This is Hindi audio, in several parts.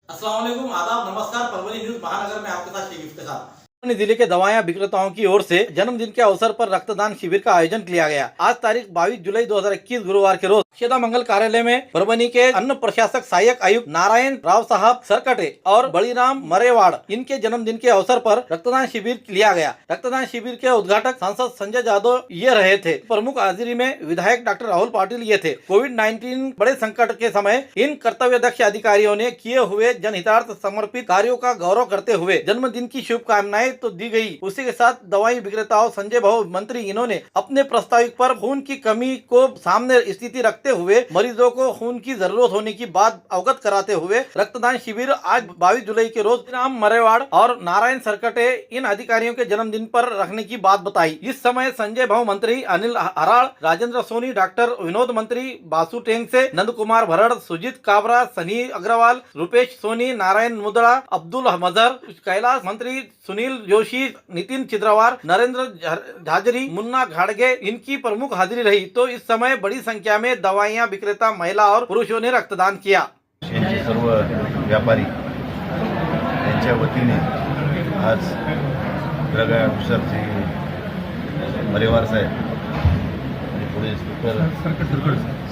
अस्सलाम वालेकुम, आदाब, नमस्कार। परभनी न्यूज महानगर में आपके साथ शरीफ के साथ। परभनी जिले के दवाइयां विक्रेताओं की ओर से जन्मदिन के अवसर पर रक्तदान शिविर का आयोजन किया गया। आज तारीख 22 जुलाई 2021 गुरुवार के रोज अक्षता मंगल कार्यालय में परभनी के अन्न प्रशासक सहायक आयुक्त नारायण राव साहब सरकटे और बळीराम मरेवाड़ इनके जन्मदिन के अवसर पर रक्तदान शिविर लिया गया। रक्तदान शिविर के उद्घाटक सांसद संजय जादव ये रहे थे। प्रमुख हाजिरी में विधायक डॉक्टर राहुल पाटिल ये थे। कोविड-19 बड़े संकट के समय इन कर्तव्य दक्ष अधिकारियों ने किए हुए जनहितार्थ समर्पित कार्यों का गौरव करते हुए जन्मदिन की शुभकामनाएं तो दी गई। उसी के साथ दवाई विक्रेताओं संजय भाऊ मंत्री इन्होंने अपने प्रस्तावित पर खून की कमी को सामने स्थिति रखते हुए मरीजों को खून की जरूरत होने की बात अवगत कराते हुए रक्तदान शिविर आज 22 जुलाई के रोज राम मरेवाड़ और नारायण सरकटे इन अधिकारियों के जन्मदिन पर रखने की बात बताई। इस समय संजय भाऊ मंत्री अनिल हराड़, राजेंद्र सोनी, डॉक्टर विनोद मंत्री, बासु टेंगसे, नंद कुमार भरड़, सुजीत काबरा, सनी अग्रवाल, रुपेश सोनी, नारायण मुदड़ा, अब्दुल मजहर, कैलाश मंत्री सुनील जोशी, नितिन चित्रवार, नरेंद्र झाजरी, मुन्ना घाड़गे इनकी प्रमुख हाजिरी रही। तो इस समय बड़ी संख्या में दवाइयां विक्रेता महिला और पुरुषों ने रक्तदान किया। सर्व व्यापारी यांच्या वतीने आज ड्रग ऑफिसरचे मरेवार साहेब आणि पुढे स्पीकर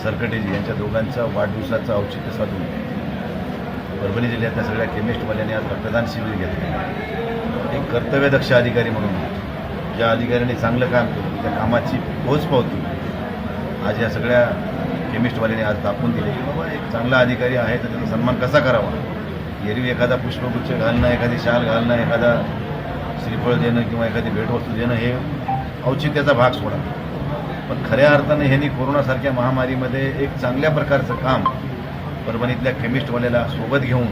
सरकटेजी यांच्या दोघांचा वाढदिवसाचं औचित्य साधून परभणी जिल्ह्यातल्या सगळ्या केमिस्टवाल्यांनी आज रक्तदान शिबिर घेतले। एक कर्तव्यदक्ष अधिकारी म्हणून ज्या अधिकाऱ्यांनी चांगलं काम केलं त्या कामाची पोचपावती आज या सगळ्या केमिस्टवाल्यांनी आज दाखवून दिले की बाबा एक चांगला अधिकारी आहे तर त्याचा सन्मान कसा करावा। एरवी एखादा पुष्पगुच्छ घालणं, एखादी शाल घालणं, एखादा श्रीफळ देणं किंवा एखादी भेटवस्तू देणं हे औचित्याचा भाग सोडा, पण खऱ्या अर्थाने ह्यांनी कोरोनासारख्या महामारीमध्ये एक चांगल्या प्रकारचं काम परभणीतल्या केमिस्टवाल्याला सोबत घेऊन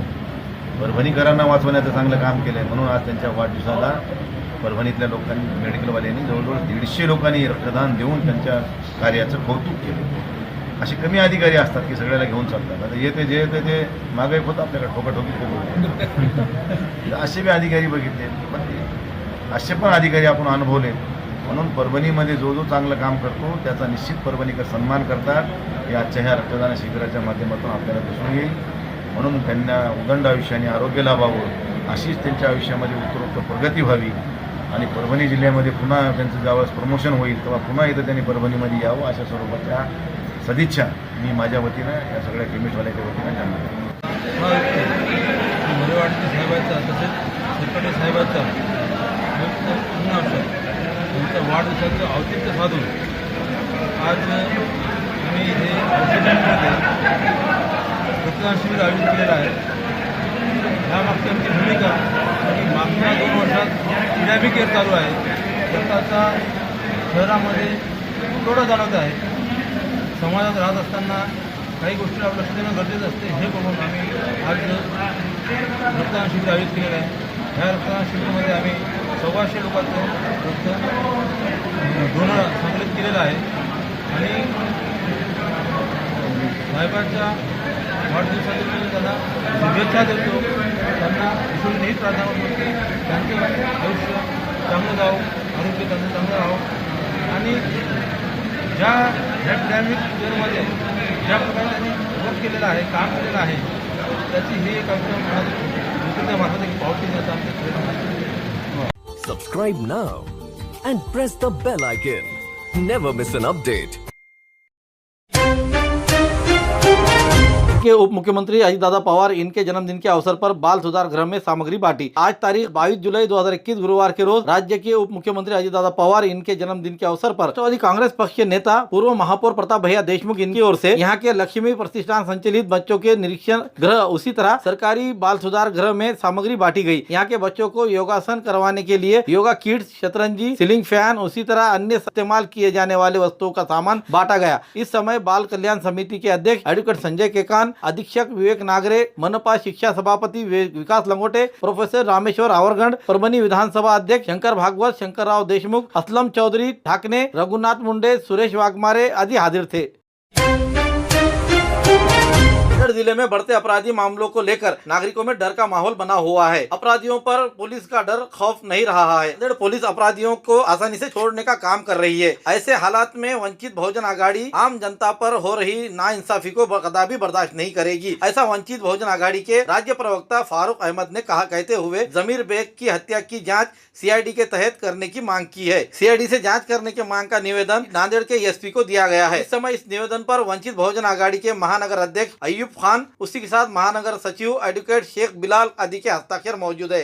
परभणीकरांना वाचवण्याचं चांगलं काम केलं आहे। म्हणून आज त्यांच्या वाढदिवसाला परभणीतल्या लोकांनी, मेडिकलवाल्यांनी जवळजवळ 150 लोकांनी रक्तदान देऊन त्यांच्या कार्याचं कौतुक केलं। असे कमी अधिकारी असतात की सगळ्याला घेऊन चालतात। आता येते जे येते ते मागे होतं आपल्याकडे ठोकाठोकी असे बी अधिकारी बघितले, पण असे पण अधिकारी आपण अनुभवले। म्हणून परभणीमध्ये जो जो चांगलं काम करतो त्याचा निश्चित परभणीकर सन्मान करतात हे आजच्या ह्या रक्तदान शिबिराच्या माध्यमातून आपल्याला दिसून येईल। म्हणून त्यांना उदंड आयुष्य आणि आरोग्य लाभावं, अशीच त्यांच्या आयुष्यामध्ये उत्तरोत्तर प्रगती व्हावी आणि परभणी जिल्ह्यामध्ये पुन्हा त्यांचं ज्यावेळेस प्रमोशन होईल तेव्हा पुन्हा इथं त्यांनी परभणीमध्ये यावं अशा स्वरूपाच्या सदिच्छा मी माझ्या वतीनं या सगळ्या केमिस्टवाल्याच्या वतीनं त्यांना मरेवाडचे साहेबांचा तसेच सरकटे साहेबांचा त्यांच्या वाढदिवसाचं औचित्य साधून आज आम्ही इथे औषधांमध्ये रक्तदान शिबिर आयोजित केलेलं आहे। ह्यामागची आमची भूमिका की मागच्या 2 वर्षात पिरॅबी केअर चालू आहे, रक्ताचा शहरामध्ये तुटवडा जाणवत आहे। समाजात राहत असताना काही गोष्टींवर लक्ष देणं गरजेचं असते, हे बघून आम्ही आज रक्तदान शिबिर आयोजित केलेलं आहे। ह्या रक्तदान शिबिरामध्ये आम्ही 1,400 लोकांचं रक्त डोनर संकलित केलेलं आहे आणि साहेबांच्या वाढदिवसाच्या मी त्यांना शुभेच्छा देतो। त्यांना ईश्वरीने हीच प्रार्थना करतो की त्यांचं आयुष्य चांगलं जावं, आरोग्य त्यांचं चांगलं राहावं आणि ज्या पॅन्डेमिक पिरियडमध्ये ज्या प्रकारे त्यांनी वर्क केलेलं आहे, काम केलेलं आहे, त्याची ही एक आमच्या दुसऱ्या मार्फत एक पावती देण्याचा आमचा प्रयत्न आहे। Subscribe now and press the bell icon. Never miss an update. के उप मुख्यमंत्री अजितदादा पवार इनके जन्मदिन के अवसर पर बाल सुधार गृह में सामग्री बांटी। आज तारीख 22 जुलाई 2021 गुरुवार के रोज राज्य के उप मुख्यमंत्री अजितदादा पवार इनके जन्मदिन के अवसर पर राष्ट्रवादी कांग्रेस पक्ष के नेता पूर्व महापौर प्रताप भैया देशमुख इनकी ओर से यहाँ के लक्ष्मी प्रतिष्ठान संचालित बच्चों के निरीक्षण गृह उसी तरह सरकारी बाल सुधार गृह में सामग्री बांटी गई। यहाँ के बच्चों को योगासन करवाने के लिए योगा किट्स, शतरंजी, सीलिंग फैन, उसी तरह अन्य इस्तेमाल किए जाने वाले वस्तुओं का सामान बांटा गया। इस समय बाल कल्याण समिति के अध्यक्ष एडवोकेट संजय केकान, अधीक्षक विवेक नागरे, मनपा शिक्षा सभापति विकास लंगोटे, प्रोफेसर रामेश्वर आवरगंड, परभणी विधानसभा अध्यक्ष शंकर भागवत, शंकरराव देशमुख, असलम चौधरी ठाकने, रघुनाथ मुंडे, सुरेश वाघमारे आदि हाजिर थे। जिले में बढ़ते अपराधी मामलों को लेकर नागरिकों में डर का माहौल बना हुआ है। अपराधियों पर पुलिस का डर खौफ नहीं रहा है। पुलिस अपराधियों को आसानी से छोड़ने का काम कर रही है। ऐसे हालात में वंचित बहुजन आघाड़ी आम जनता पर हो रही नाइंसाफी को कदापि बर्दाश्त नहीं करेगी। ऐसा वंचित बहुजन आघाड़ी के राज्य प्रवक्ता फारूक अहमद ने कहा, कहते हुए जमीर बेग की हत्या की जांच सीआईडी के तहत करने की मांग की है। सीआईडी से जांच करने की मांग का निवेदन नांदेड़ के एसपी को दिया गया है। इस समय इस निवेदन पर वंचित बहुजन आघाड़ी के महानगर अध्यक्ष अयूब खान, उसी के साथ महानगर सचिव एडवोकेट शेख बिलाल आदि के हस्ताक्षर मौजूद है।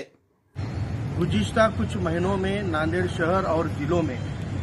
गुज़िश्ता कुछ महीनों में नांदेड़ शहर और जिलों में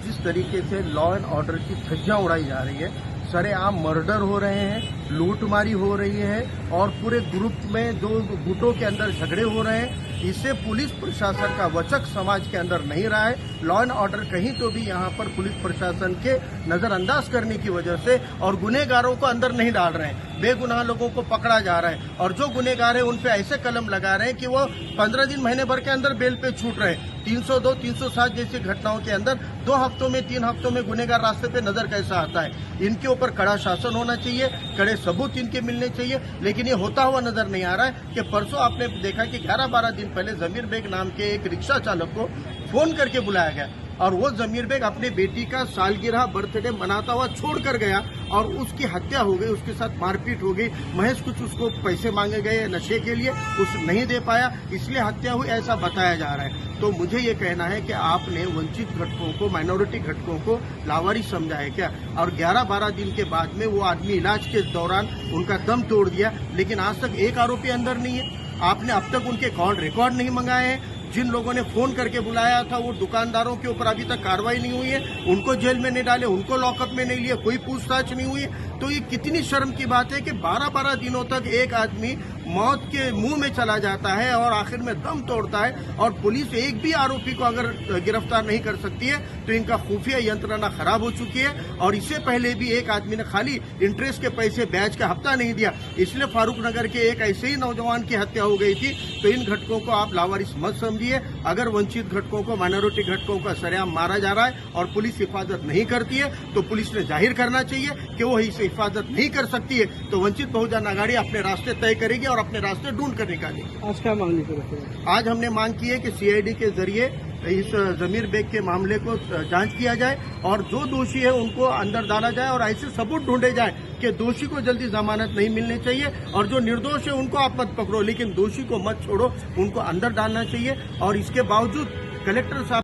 जिस तरीके से लॉ एंड ऑर्डर की धज्जियां उड़ाई जा रही है, सरेआम मर्डर हो रहे हैं, लूटमारी हो रही है और पूरे ग्रुप में दो गुटों के अंदर झगड़े हो रहे हैं, इससे पुलिस प्रशासन का वचक समाज के अंदर नहीं रहा है। लॉ एंड ऑर्डर कहीं तो भी यहाँ पर पुलिस प्रशासन के नजरअंदाज करने की वजह से और गुनहगारों को अंदर नहीं डाल रहे हैं, बेगुनाह लोगों को पकड़ा जा रहा है और जो गुनहगार है उन पे ऐसे कलम लगा रहे हैं कि वो 15 दिन महीने भर के अंदर बेल पे छूट रहे हैं। 302, 307 जैसी घटनाओं के अंदर 2 हफ्तों में 3 हफ्तों में गुनहगार रास्ते पे नजर कैसा आता है। इनके ऊपर कड़ा शासन होना चाहिए, कड़े सबूत इनके मिलने चाहिए, लेकिन ये होता हुआ नजर नहीं आ रहा है कि परसों आपने देखा कि 11-12 दिन पहले जमीर बेग नाम के एक रिक्शा चालक को फोन करके बुलाया गया और वो जमीर बेग अपने बेटी का सालगिरह बर्थडे मनाता हुआ छोड़ कर गया और उसकी हत्या हो गई, उसके साथ मारपीट हो गई। महज कुछ उसको पैसे मांगे गए नशे के लिए, उस नहीं दे पाया, इसलिए हत्या हुई ऐसा बताया जा रहा है। तो मुझे ये कहना है कि आपने वंचित घटकों को, माइनॉरिटी घटकों को लावारिस समझा है क्या? और 11-12 दिन के बाद में वो आदमी इलाज के दौरान उनका दम तोड़ दिया, लेकिन आज तक एक आरोपी अंदर नहीं है। आपने अब तक उनके कॉल रिकॉर्ड नहीं मंगाए हैं। जिन लोगों ने फोन करके बुलाया था वो दुकानदारों के ऊपर अभी तक कार्रवाई नहीं हुई है, उनको जेल में नहीं डाले, उनको लॉकअप में नहीं लिया, कोई पूछताछ नहीं हुई। तो ये कितनी शर्म की बात है कि 12-12 दिनों तक एक आदमी मौत के मुंह में चला जाता है और आखिर में दम तोड़ता है और पुलिस एक भी आरोपी को अगर गिरफ्तार नहीं कर सकती है तो इनका खुफिया यंत्रणा खराब हो चुकी है। और इससे पहले भी एक आदमी ने खाली इंटरेस्ट के पैसे ब्याज का हफ्ता नहीं दिया, इसलिए फारूक नगर के एक ऐसे ही नौजवान की हत्या हो गई थी। तो इन घटकों को आप लावारिस मत समझिए। अगर वंचित घटकों को, माइनॉरिटी घटकों का सरेआम मारा जा रहा है और पुलिस हिफाजत नहीं करती है तो पुलिस ने जाहिर करना चाहिए कि वो इसे हिफाजत नहीं कर सकती है। तो वंचित बहुजन आघाड़ी अपने रास्ते तय करेगी और अपने रास्ते ढूंढ कर निकालेगी। आज क्या मांग की? आज हमने मांग की है कि सीआईडी के जरिए इस जमीर बेग के मामले को जांच किया जाए और जो दोषी है उनको अंदर डाला जाए और ऐसे सबूत ढूंढे जाए कि दोषी को जल्दी जमानत नहीं मिलनी चाहिए और जो निर्दोष है उनको आप मत पकड़ो, लेकिन दोषी को मत छोड़ो, उनको अंदर डालना चाहिए। और इसके बावजूद कलेक्टर साहब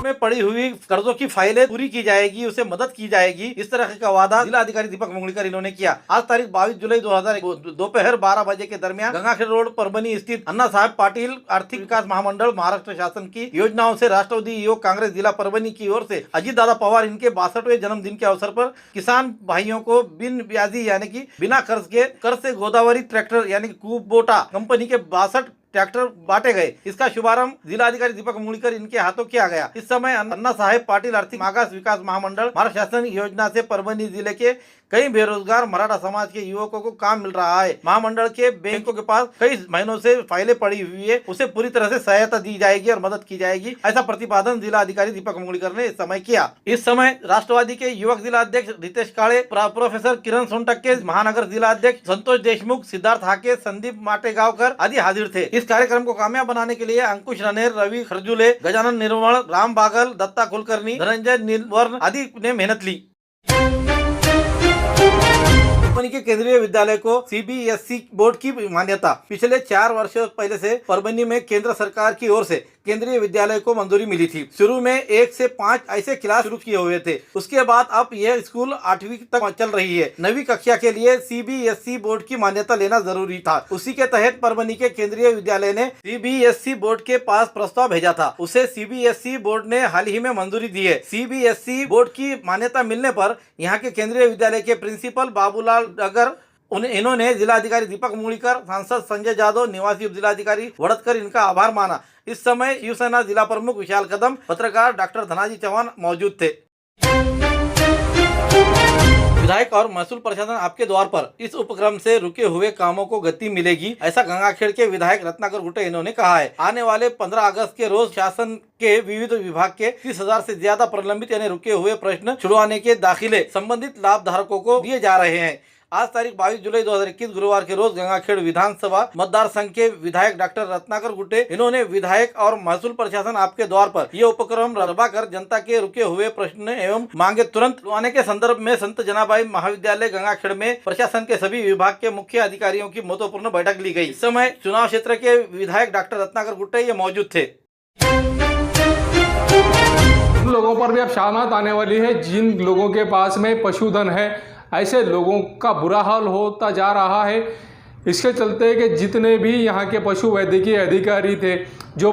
में पड़ी हुई कर्जों की फाइलें पूरी की जाएगी, उसे मदद की जाएगी, इस तरह का वादा जिला अधिकारी दीपक मुंगलीकर इन्होंने किया। आज तारीख 22 जुलाई 2001 दोपहर 12 बजे के दरमियान गंगाखेड़ रोड परभनी स्थित अन्ना साहेब पाटिल आर्थिक विकास महामंडल महाराष्ट्र शासन की योजनाओं से राष्ट्रवादी युवक कांग्रेस जिला परभनी की ओर से अजीत दादा पवार इनके 62वें जन्मदिन के अवसर पर किसान भाइयों को बिन ब्याजी यानी कि बिना कर्ज से गोदावरी ट्रैक्टर यानी कि कुबोटा कंपनी के 62 ट्रैक्टर बांटे गए। इसका शुभारंभ जिलाधिकारी दीपक मुंगलीकर इनके हाथों किया गया। इस समय अन्ना साहेब पाटिल आर्थिक मागास विकास महामंडल महाराष्ट्र शासन योजना से परभनी जिले के कई बेरोजगार मराठा समाज के युवकों को काम मिल रहा है। महामंडल के बैंकों के पास कई महीनों से फाइलें पड़ी हुई है, उसे पूरी तरह से सहायता दी जाएगी और मदद की जाएगी, ऐसा प्रतिपादन जिला अधिकारी दीपक मुंगलीकर ने इस समय किया। इस समय राष्ट्रवादी के युवक जिला अध्यक्ष रितेश काळे, प्रोफेसर किरण सोनटक्के, महानगर जिला अध्यक्ष संतोष देशमुख, सिद्धार्थ हाके, संदीप माटेगांवकर आदि हाजिर थे। इस कार्यक्रम को कामयाब बनाने के लिए अंकुश रनेर, रवि खरजुले, गजानन निर्मल, राम बागल, दत्ता कुलकर्णी, धनंजय नीलवर्ण आदि ने मेहनत ली। परभनी के केंद्रीय विद्यालय को सीबीएसई बोर्ड की मान्यता। पिछले 4 वर्ष पहले से परभनी में केंद्र सरकार की ओर से केंद्रीय विद्यालय को मंजूरी मिली थी। शुरू में 1 से 5 ऐसे क्लास शुरू किए हुए थे, उसके बाद अब यह स्कूल 8वीं तक चल रही है। 9वीं कक्षा के लिए सीबीएसई बोर्ड की मान्यता लेना जरूरी था। उसी के तहत परभनी के केंद्रीय विद्यालय ने सीबीएसई बोर्ड के पास प्रस्ताव भेजा था, उसे सीबीएसई बोर्ड ने हाल ही में मंजूरी दी है। सीबीएसई बोर्ड की मान्यता मिलने पर यहाँ के केंद्रीय विद्यालय के प्रिंसिपल बाबूलाल डगर इन्होंने जिलाधिकारी दीपक मुंगलीकर, सांसद संजय जादव, निवासी उप जिलाधिकारी वड़तकर इनका आभार माना। इस समय शिवसेना जिला प्रमुख विशाल कदम, पत्रकार डॉक्टर धनाजी चौहान मौजूद थे। विधायक और महसूल प्रशासन आपके द्वार पर इस उपक्रम से रुके हुए कामों को गति मिलेगी, ऐसा गंगाखेड़ के विधायक रत्नाकर गुट्टे इन्होंने कहा है। आने वाले 15 अगस्त के रोज शासन के विविध विभाग के 30,000 से ज्यादा प्रलंबित यानी रुके हुए प्रश्न छुड़वाने के दाखिले संबंधित लाभ धारकों को दिए जा रहे हैं। आज तारीख 22 जुलाई 2021 गुरुवार के रोज गंगाखेड़ विधानसभा मतदार संघ के विधायक डॉक्टर रत्नाकर गुट्टे इन्होंने विधायक और महसूल प्रशासन आपके द्वार पर ये उपक्रम रखवा कर जनता के रुके हुए प्रश्न एवं मांगे तुरंत छुड़वाने के संदर्भ में संत जनाबाई महाविद्यालय गंगाखेड़ में प्रशासन के सभी विभाग के मुख्य अधिकारियों की महत्वपूर्ण बैठक ली गई। इस समय चुनाव क्षेत्र के विधायक डॉक्टर रत्नाकर गुट्टे ये मौजूद थे। उन लोगों पर भी अब शामत आने वाली है जिन लोगों के पास में पशुधन है, ऐसे लोगों का बुरा हाल होता जा रहा है। इसके चलते कि जितने भी यहाँ के पशु वैद्यकीय अधिकारी थे, जो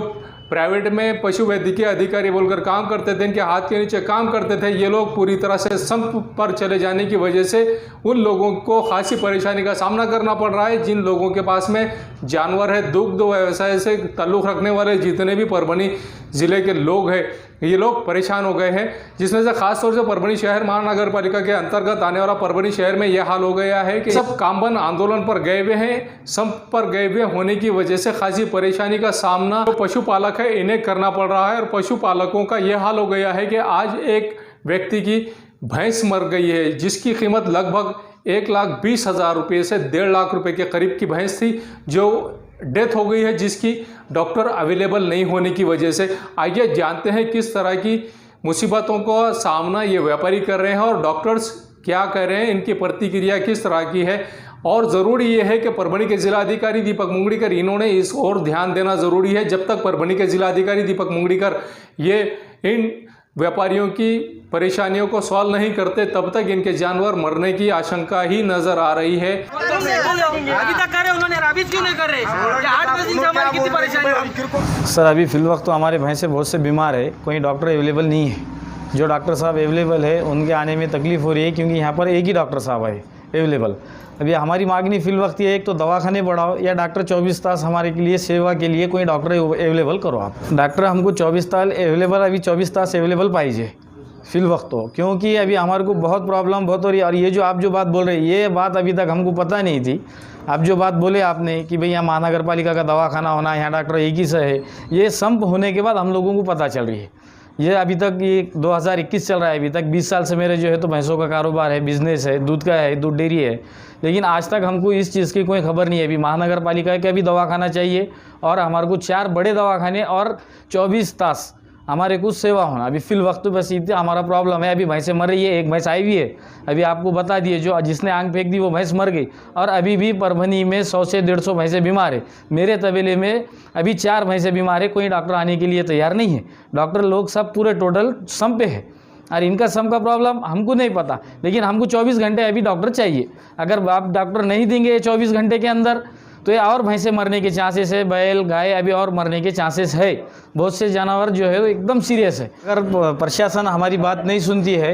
प्राइवेट में पशु वैद्यकीय अधिकारी बोलकर काम करते थे, इनके हाथ के नीचे काम करते थे, ये लोग पूरी तरह से संप पर चले जाने की वजह से उन लोगों को खासी परेशानी का सामना करना पड़ रहा है। जिन लोगों के पास में जानवर है, दुग्ध व्यवसाय से ताल्लुक़ रखने वाले जितने भी परभनी ज़िले के लोग हैं, ये लोग परेशान हो गए हैं, जिसमें से खासतौर से परभनी शहर महानगर पालिका के अंतर्गत आने वाला परभनी शहर में यह हाल हो गया है कि सब कामबंद आंदोलन पर गए हुए हैं। संप पर गए हुए होने की वजह से खासी परेशानी का सामना जो पशुपालक है इन्हें करना पड़ रहा है। और पशुपालकों का यह हाल हो गया है कि आज एक व्यक्ति की भैंस मर गई है, जिसकी कीमत लगभग 1,20,000 रुपये से 1.5 लाख रुपये के करीब की भैंस थी, जो डेथ हो गई है, जिसकी डॉक्टर अवेलेबल नहीं होने की वजह से। आइए जानते हैं किस तरह की मुसीबतों का सामना ये व्यापारी कर रहे हैं और डॉक्टर्स क्या कह रहे हैं, इनकी प्रतिक्रिया किस तरह की है। और ज़रूरी ये है कि परभनी के जिलाधिकारी दीपक मुंगड़ीकर इन्होंने इस ओर ध्यान देना ज़रूरी है। जब तक परभनी के जिलाधिकारी दीपक मुंगड़ीकर ये इन व्यापारियों की परेशानियों को सॉल्व नहीं करते, तब तक इनके जानवर मरने की आशंका ही नजर आ रही है। अभी तक करे उन्होंने, राबिज क्यों नहीं कर रहे? 8 दिन से हमारी कितनी परेशानी होगी। सर अभी फिल वक्त तो हमारे भैंसे बहुत से बीमार है, कोई डॉक्टर अवेलेबल नहीं है। जो डॉक्टर साहब अवेलेबल है उनके आने में तकलीफ़ हो रही है, क्योंकि यहाँ पर एक ही डॉक्टर साहब है अवेलेबल। अभी हमारी मांगनी फिल वक्त ये है, एक तो दवाखाने बढ़ाओ या डॉक्टर 24 तास हमारे के लिए सेवा के लिए कोई डॉक्टर अवेलेबल करो आप। डॉक्टर हमको 24 तास अवेलेबल, अभी 24 तास अवेलेबल पाइए फिल वक्त तो, क्योंकि अभी हमारे को बहुत प्रॉब्लम बहुत हो रही है। और ये जो आप जो बात बोल रहे हैं, ये बात अभी तक हमको पता नहीं थी। आप जो बात बोले आपने कि भाई यहाँ महानगर पालिका का दवाखाना होना, यहाँ डॉक्टर एक ही से है, ये संप होने के बाद हम लोगों को पता चल रही है। ये अभी तक ये 2021 चल रहा है, अभी तक 20 साल से मेरे जो है तो भैंसों का कारोबार है, बिजनेस है, दूध का है, दूध डेयरी है, लेकिन आज तक हमको इस चीज़ की कोई खबर नहीं है। अभी महानगर पालिका का भी दवाखाना चाहिए और हमारे को 4 बड़े दवाखाने और 24 तास हमारे कुछ सेवा होना। अभी फिल वक्त बस इतना हमारा प्रॉब्लम है। अभी भैंसें मर रही है, एक भैंस आई हुई है, अभी आपको बता दिए, जो जिसने आंख फेंक दी वो भैंस मर गई। और अभी भी परभनी में 100 से 150 भैंसें बीमार है। मेरे तबेले में अभी 4 भैंसें बीमार है, कोई डॉक्टर आने के लिए तैयार नहीं है। डॉक्टर लोग सब पूरे टोटल सम पे है और इनका सम का प्रॉब्लम हमको नहीं पता, लेकिन हमको 24 घंटे अभी डॉक्टर चाहिए। अगर आप डॉक्टर नहीं देंगे 24 घंटे के अंदर तो ये और भैंसें मरने के चांसेस है, बैल गाय अभी और मरने के चांसेस है। बहुत से जानवर जो है वो एकदम सीरियस है। अगर प्रशासन हमारी बात नहीं सुनती है,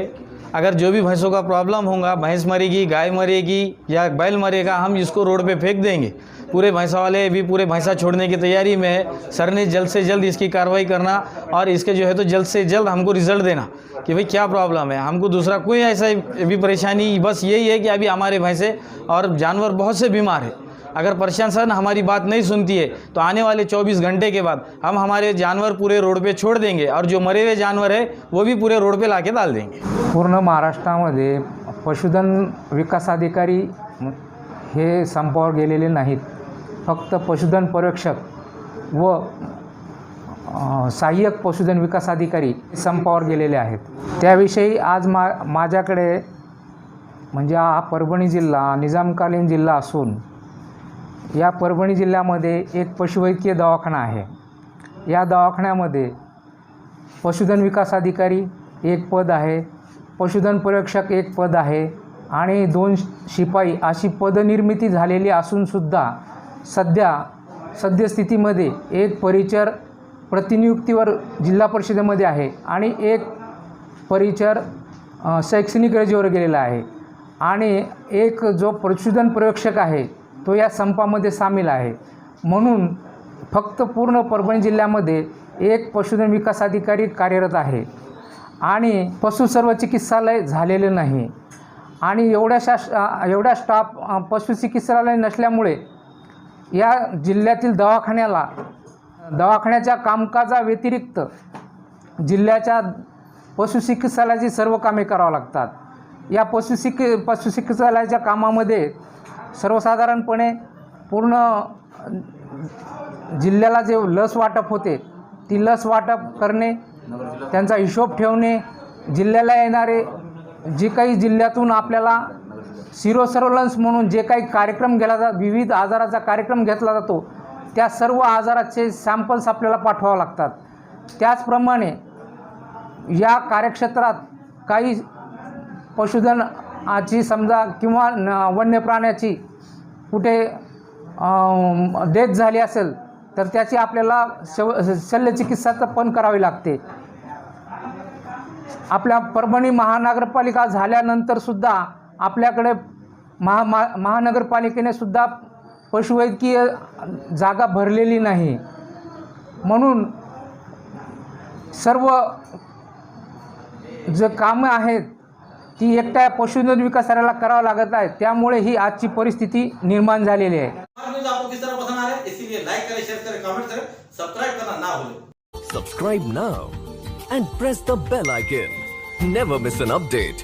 अगर जो भी भैंसों का प्रॉब्लम होगा, भैंस मरेगी, गाय मरेगी या बैल मरेगा, हम इसको रोड पे फेंक देंगे। पूरे भैंसा वाले भी पूरे भैंसा छोड़ने की तैयारी में है। सर ने जल्द से जल्द इसकी कार्रवाई करना और इसके जो है तो जल्द से जल्द हमको रिजल्ट देना कि भाई क्या प्रॉब्लम है। हमको दूसरा कोई ऐसा भी परेशानी बस यही है कि अभी हमारे भैंसे और जानवर बहुत से बीमार है। अगर प्रशासन हमारी बात नहीं सुनती है तो आने वाले 24 घंटे के बाद हम हमारे जानवर पूरे रोड पे छोड़ देंगे और जो मरे हुए जानवर है वो भी पूरे रोड पे लाके डाल देंगे। पूर्ण महाराष्ट्रामध्ये पशुधन विकास अधिकारी हे संपावर गेलेले नाहीत, फक्त पशुधन पर्यवेक्षक व सहाय्यक पशुधन विकास अधिकारी संपावर गेलेले आहेत। त्याविषयी आज माझ्याकडे म्हणजे हा परभणी जिल्हा निजामकालीन जिल्हा असून या परभणी जिल्ह्यामध्ये एक पशुवैद्यकीय दवाखाना आहे। या दवाखान्यामध्ये पशुधन विकास अधिकारी एक पद आहे, पशुधन पर्यवेक्षक एक पद आहे आणि 2 शिपाई अशी पदनिर्मिती झालेली असूनसुद्धा सद्यस्थितीमध्ये एक परिचर प्रतिनियुक्तीवर जिल्हा परिषदेमध्ये आहे आणि एक परिचर शैक्षणिक रजेवर गेलेला आहे आणि एक जो पशुधन पर्यवेक्षक आहे तो या संपामध्ये सामील आहे। म्हणून फक्त पूर्ण परभणी जिल्ह्यामध्ये एक पशुधन विकास अधिकारी कार्यरत आहे आणि पशु सर्व चिकित्सालय झालेले नाही आणि एवढ्या स्टाफ पशुचिकित्सालय नसल्यामुळे या जिल्ह्यातील दवाखान्याच्या कामकाजाव्यतिरिक्त जिल्ह्याच्या पशुचिकित्सालयाची सर्व कामे करावं लागतात. या पशुचिकित्सालयाच्या कामामध्ये सर्वसाधारणपणे पूर्ण जिल्ह्याला जे लस वाटप होते ती लस वाटप करणे, त्यांचा हिशोब ठेवणे, जिल्ह्याला येणारे जे काही जिल्ह्यातून आपल्याला सिरो सर्व्हलन्स म्हणून जे काही कार्यक्रम केला जातो, विविध आजाराचा कार्यक्रम घेतला जातो, त्या सर्व आजाराचे सॅम्पल्स आपल्याला पाठवावं लागतात. त्याचप्रमाणे या कार्यक्षेत्रात काही पशुधनाची समजा किंवा वन्य प्राण्याची कुठे डेथ झाली असेल तर त्याची आपल्याला शल्यचिकित्सा पण करावी लागते. आपल्या परभणी महानगरपालिका झाल्यानंतरसुद्धा आपल्याकडे महानगरपालिकेने सुद्धा पशुवैद्यकीय जागा भरलेली नाही. म्हणून सर्व जे कामं आहेत ती एकट्या पशुधन विकासाला करावं लागत आहे. त्यामुळे ही आजची परिस्थिती निर्माण झालेली आहे. न्यूज़ आपको किस तरह पसंद आ रहा है, इसीलिए लाइक करें, शेयर करें, कमेंट करें, सब्सक्राइब करना ना भूलें. Subscribe now and press the bell icon. Never miss an update.